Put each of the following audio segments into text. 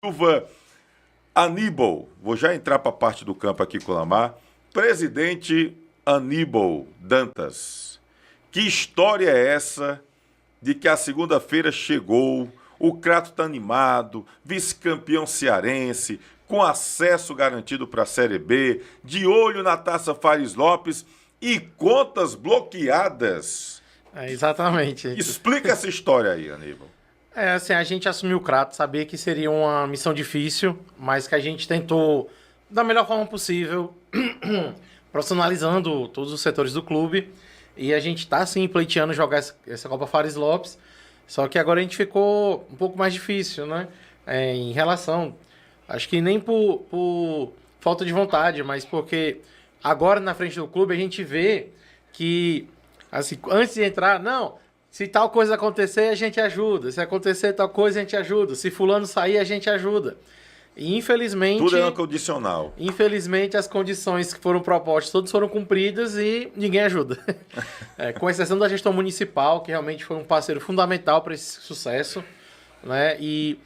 Silva, Aníbal, vou já entrar para a parte do campo aqui com o Lamar. Presidente Aníbal Dantas, que história é essa de que a segunda-feira chegou, o Crato está animado, vice-campeão cearense, com acesso garantido para a Série B, de olho na Taça Fares Lopes e contas bloqueadas? Exatamente. Explica essa história aí, Aníbal. Assim, a gente assumiu o Crato, sabia que seria uma missão difícil, mas que a gente tentou da melhor forma possível, profissionalizando todos os setores do clube, e a gente está, sim, pleiteando jogar essa Copa Fares Lopes, só que agora a gente ficou um pouco mais difícil, né? Em relação, acho que nem por falta de vontade, mas porque agora na frente do clube a gente vê que, assim, antes de entrar, não... Se tal coisa acontecer, a gente ajuda. Se acontecer tal coisa, a gente ajuda. Se fulano sair, a gente ajuda. E infelizmente... Tudo é incondicional. Infelizmente, as condições que foram propostas, todas foram cumpridas e ninguém ajuda. Com exceção da gestão municipal, que realmente foi um parceiro fundamental para esse sucesso. Né? E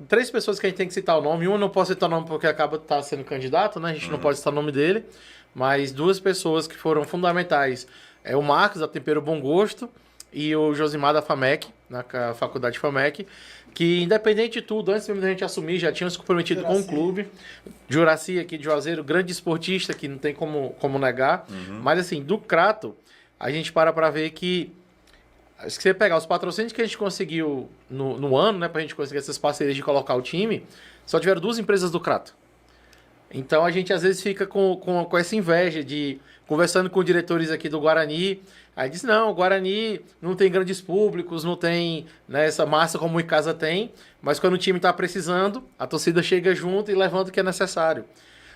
três pessoas que a gente tem que citar o nome. Uma não posso citar o nome porque acaba de estar sendo candidato, né? A gente não pode citar o nome dele. Mas duas pessoas que foram fundamentais. O Marcos, da Tempero Bom Gosto, e o Josimar da FAMEC, na faculdade FAMEC, que independente de tudo, antes mesmo da gente assumir, já tinham se comprometido com o clube. Juraci aqui de Juazeiro, grande esportista, que não tem como negar. Mas assim, do Crato, a gente para ver que, se você pegar os patrocínios que a gente conseguiu no ano, né, pra gente conseguir essas parcerias de colocar o time, só tiveram duas empresas do Crato. Então a gente às vezes fica com essa inveja de, conversando com diretores aqui do Guarani, aí diz, não, o Guarani não tem grandes públicos, não tem, né, essa massa como o Icasa tem, mas quando o time está precisando, a torcida chega junto e levanta o que é necessário.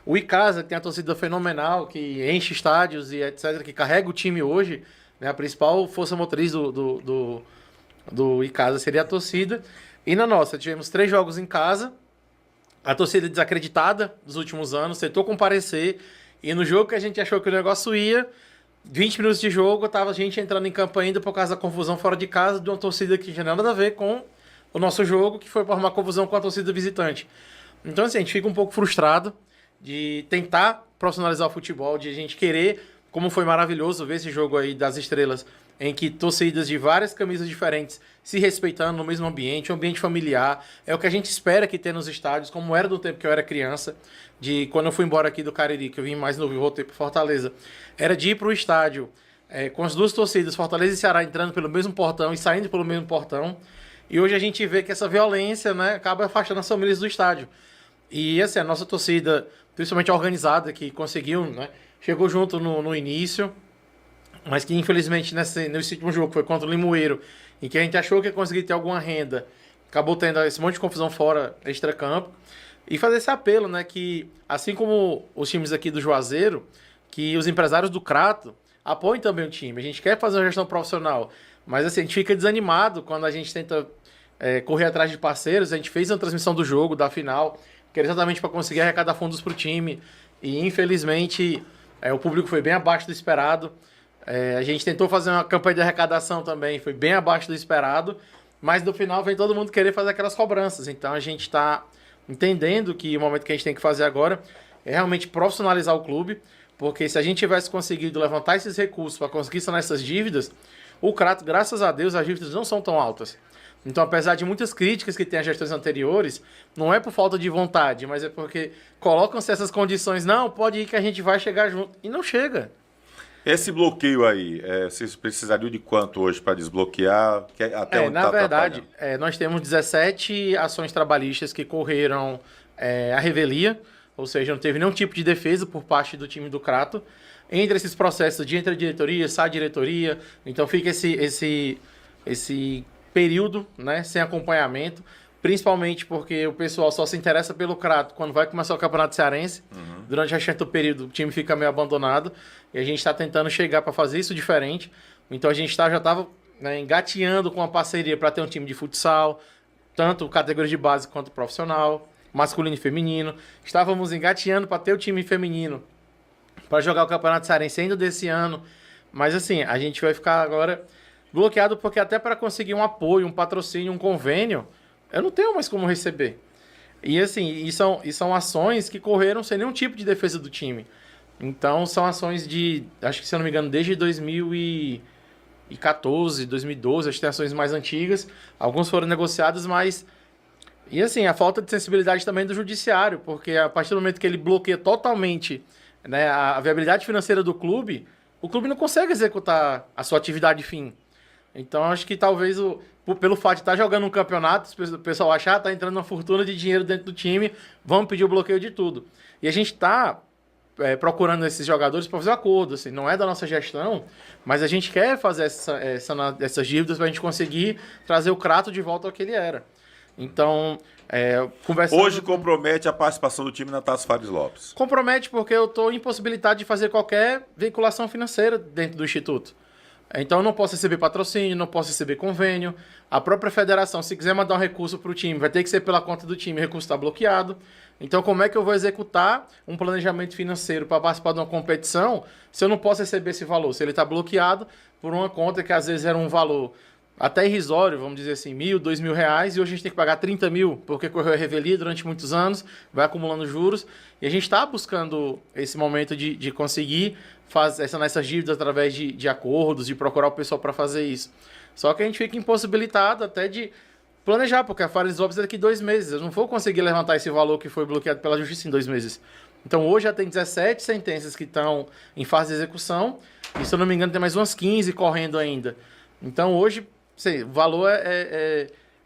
O Icasa tem a torcida fenomenal, que enche estádios e etc., que carrega o time hoje, né, a principal força motriz do Icasa seria a torcida. E na nossa, tivemos 3 jogos em casa, a torcida desacreditada dos últimos anos, tentou comparecer, e no jogo que a gente achou que o negócio ia, 20 minutos de jogo, tava a gente entrando em campo ainda por causa da confusão fora de casa, de uma torcida que não tinha nada a ver com o nosso jogo, que foi por uma confusão com a torcida visitante. Então, assim, a gente fica um pouco frustrado de tentar profissionalizar o futebol, de a gente querer, como foi maravilhoso ver esse jogo aí das estrelas, em que torcidas de várias camisas diferentes se respeitando no mesmo ambiente, um ambiente familiar. É o que a gente espera que tenha nos estádios, como era do tempo que eu era criança, de quando eu fui embora aqui do Cariri, que eu vim mais novo e voltei para Fortaleza, era de ir para o estádio com as duas torcidas, Fortaleza e Ceará, entrando pelo mesmo portão e saindo pelo mesmo portão. E hoje a gente vê que essa violência, né, acaba afastando as famílias do estádio. E assim, a nossa torcida, principalmente a organizada, que conseguiu, né, chegou junto no início, mas que infelizmente nesse último jogo, que foi contra o Limoeiro, em que a gente achou que ia conseguir ter alguma renda, acabou tendo esse monte de confusão fora, extra-campo. E fazer esse apelo, né, que assim como os times aqui do Juazeiro, que os empresários do Crato apoiem também o time. A gente quer fazer uma gestão profissional, mas assim, a gente fica desanimado quando a gente tenta correr atrás de parceiros. A gente fez uma transmissão do jogo, da final, que era exatamente para conseguir arrecadar fundos para o time, e infelizmente o público foi bem abaixo do esperado. A gente tentou fazer uma campanha de arrecadação também, foi bem abaixo do esperado, mas no final vem todo mundo querer fazer aquelas cobranças. Então a gente está entendendo que o momento que a gente tem que fazer agora é realmente profissionalizar o clube, porque se a gente tivesse conseguido levantar esses recursos para conseguir sanar essas dívidas, o Crato, graças a Deus, as dívidas não são tão altas. Então, apesar de muitas críticas que tem às gestões anteriores, não é por falta de vontade, mas é porque colocam-se essas condições, não, pode ir que a gente vai chegar junto, e não chega. Esse bloqueio aí, vocês precisariam de quanto hoje para desbloquear? Até onde na verdade, nós temos 17 ações trabalhistas que correram a revelia, ou seja, não teve nenhum tipo de defesa por parte do time do Crato. Entre esses processos de entra diretoria, sai diretoria, então fica esse período, né, sem acompanhamento, principalmente porque o pessoal só se interessa pelo Crato quando vai começar o Campeonato Cearense. Durante o restante do período, o time fica meio abandonado, e a gente está tentando chegar para fazer isso diferente. Então a gente já estava, né, engateando com uma parceria para ter um time de futsal, tanto categoria de base quanto profissional, masculino e feminino. Estávamos engateando para ter o time feminino para jogar o Campeonato Cearense ainda desse ano, mas assim, a gente vai ficar agora bloqueado porque até para conseguir um apoio, um patrocínio, um convênio, eu não tenho mais como receber. E assim, e são ações que correram sem nenhum tipo de defesa do time. Então são ações de, acho que se eu não me engano, desde 2014, 2012, acho que tem ações mais antigas. Alguns foram negociados, mas... E assim, a falta de sensibilidade também do judiciário, porque a partir do momento que ele bloqueia totalmente, né, a viabilidade financeira do clube, o clube não consegue executar a sua atividade fim. Então acho que talvez pelo fato de estar jogando um campeonato, o pessoal achar que está entrando uma fortuna de dinheiro dentro do time, vamos pedir o bloqueio de tudo. E a gente está procurando esses jogadores para fazer um acordo, assim, não é da nossa gestão, mas a gente quer fazer essas dívidas para a gente conseguir trazer o Crato de volta ao que ele era. Então, conversando... Hoje compromete a participação do time na Taça Fares Lopes. Compromete porque eu estou impossibilitado de fazer qualquer veiculação financeira dentro do Instituto. Então eu não posso receber patrocínio, não posso receber convênio. A própria federação, se quiser mandar um recurso para o time, vai ter que ser pela conta do time, o recurso está bloqueado. Então como é que eu vou executar um planejamento financeiro para participar de uma competição se eu não posso receber esse valor? Se ele está bloqueado por uma conta que às vezes era um valor até irrisório, vamos dizer assim, R$1.000, R$2.000, e hoje a gente tem que pagar 30 mil, porque correu a revelia durante muitos anos, vai acumulando juros, e a gente está buscando esse momento de conseguir fazer essas dívidas através de acordos, de procurar o pessoal para fazer isso. Só que a gente fica impossibilitado até de planejar, porque a Fares Lopes é daqui 2 meses, eu não vou conseguir levantar esse valor que foi bloqueado pela justiça em 2 meses. Então hoje já tem 17 sentenças que estão em fase de execução, e se eu não me engano tem mais umas 15 correndo ainda. Então hoje... Sei, o valor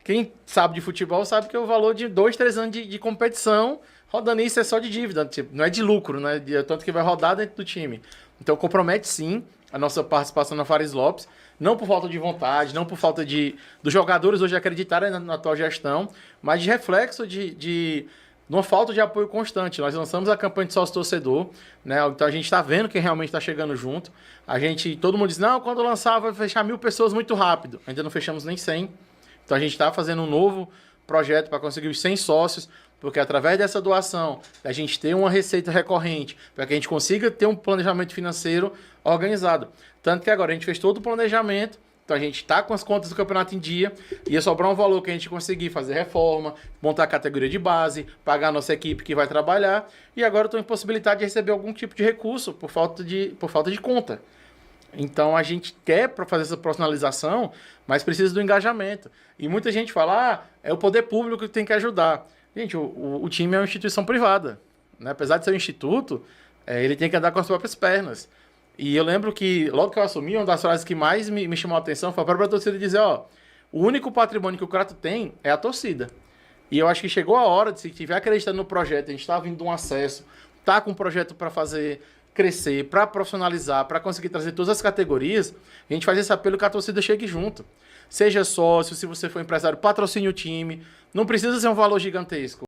quem sabe de futebol sabe que é o valor de 2, 3 anos de competição, rodando isso é só de dívida, tipo, não é de lucro, né? Tanto que vai rodar dentro do time. Então compromete sim a nossa participação na Fares Lopes, não por falta de vontade, não por falta dos jogadores hoje acreditarem na atual gestão, mas de reflexo de uma falta de apoio constante. Nós lançamos a campanha de sócio-torcedor, né? Então a gente está vendo quem realmente está chegando junto. Todo mundo diz, não, quando lançar vai fechar 1.000 pessoas muito rápido. Ainda não fechamos nem 100. Então a gente está fazendo um novo projeto para conseguir os 100 sócios, porque através dessa doação, a gente ter uma receita recorrente, para que a gente consiga ter um planejamento financeiro organizado. Tanto que agora a gente fez todo o planejamento, então a gente está com as contas do campeonato em dia, ia sobrar um valor que a gente conseguir fazer reforma, montar a categoria de base, pagar a nossa equipe que vai trabalhar, e agora eu estou impossibilitado de receber algum tipo de recurso por falta de conta. Então a gente quer para fazer essa profissionalização, mas precisa do engajamento. E muita gente fala, é o poder público que tem que ajudar. Gente, o time é uma instituição privada, né? Apesar de ser um instituto, ele tem que andar com as próprias pernas. E eu lembro que, logo que eu assumi, uma das frases que mais me chamou a atenção foi a própria torcida dizer, o único patrimônio que o Crato tem é a torcida. E eu acho que chegou a hora de, se estiver acreditando no projeto, a gente está vindo de um acesso, tá com um projeto para fazer crescer, para profissionalizar, para conseguir trazer todas as categorias, a gente faz esse apelo que a torcida chegue junto. Seja sócio, se você for empresário, patrocine o time. Não precisa ser um valor gigantesco.